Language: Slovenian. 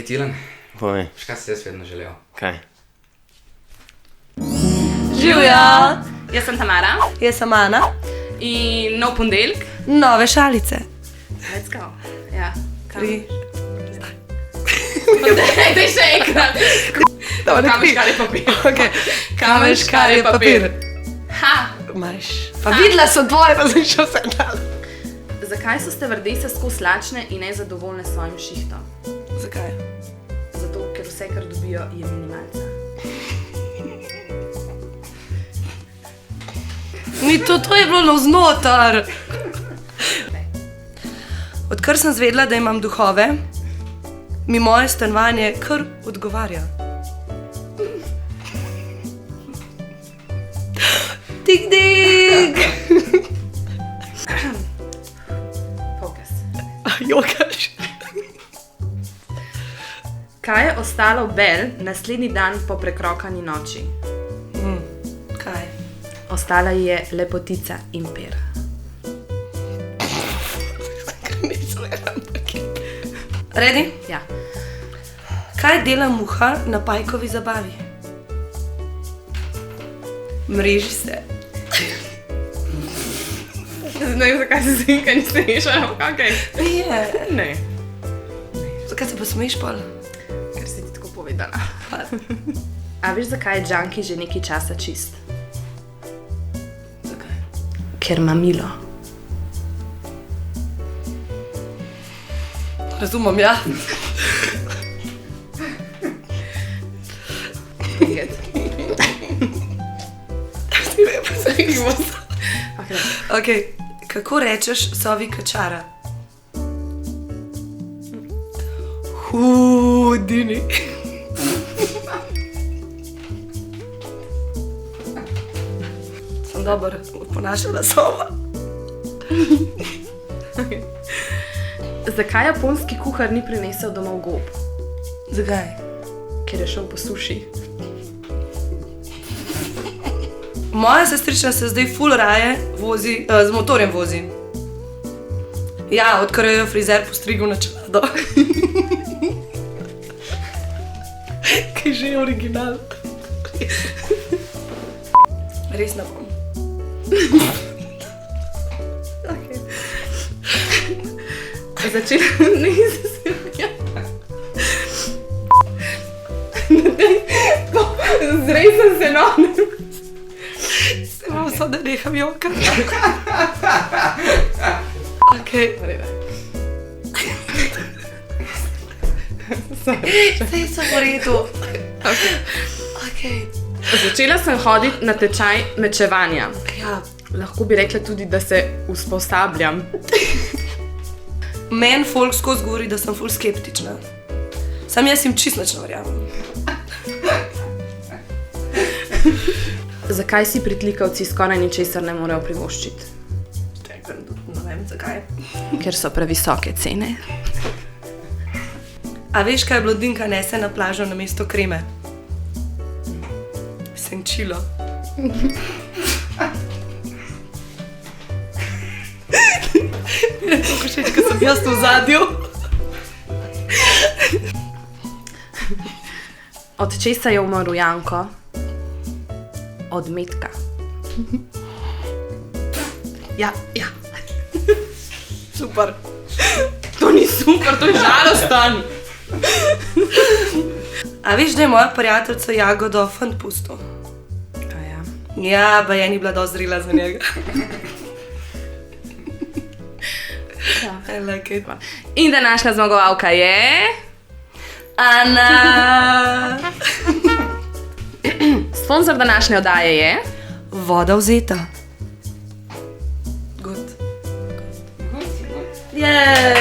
Hej, Tilen. Povej. Kaj si jaz vedno želel? Kaj? Živjo! Jaz sem Tamara Jaz sem Ana. in nov ponedeljek. Nove šalice. Let's go. Ja. 3. Daj še enkrat. Kamen, škarje, papir. Okay. Kamen, škarje, papir. Ha! Imaš. Pa videla so tvoje, pa sem še vse dala. Zakaj so stevardese skozi lačne in nezadovoljne s svojim šihtom? Zakaj? Zato, ker vse, kar dobijo, je minimalca. Ni to je bilo navznotar. Odkar sem zvedela, da imam duhove, mi moje stanovanje kar odgovarja. Tik, tik! Fokus. Jokaš. Kaj je ostalo Bel naslednji dan po prekrokani noči? Kaj? Ostala je lepotica in per. Ready? Ja. Kaj dela muha na pajkovi zabavi? Mreži se. Ne vem, zakaj se zvinka niste mešali, ampak okej. Je. Ne, Zakaj se pa smeješ pol? ker si ti tako povedala. A veš, zakaj je junkie že nekaj časa čist? Zakaj? Ker ima milo. Razumem, ja. Ok, kako rečeš sovi kačara? Hudini. Sem dobro ponašala sova. Zakaj japonski kuhar ni prinesel domov gob? Zakaj? Ker je šel po suši. Moja sestrična se zdaj ful raje vozi, z motorjem vozi. Ja, odkar jo je frizer postrigel na čelado. Kaj že je original? Res ne bom. Začela nisem se vjela. Zrej sem se nonem. Se imam vso, da neham jokati. Ok. Sej so v redu. Ok. Začela sem hoditi na tečaj mečevanja. Ja. Lahko bi rekla tudi, da se usposabljam. Meni folk skozi govori, da sem ful skeptična. Sam jaz jim čisto nič ne verjamem. Zakaj si pritlikavci skoraj ničesar ne morejo privoščiti? Ne vem, zakaj. Ker so previsoke cene. A veš, kaj blondinka nese na plažo namesto kreme? Senčilo. Tako všeč, ko sem jaz v zadju. Od česa je umrl Janko? Od metka. Ja, ja. Super. To ni super, to je žalostan. A veš, da je moja prijateljica Jagodo fant pustil? Kaj ja? Ja, ba je ni bila dosti zrela za njega. I like it. In današnja zmagovalka je... Ana! Sponzor današnje oddaje je... Voda vzeta. Good. Jej!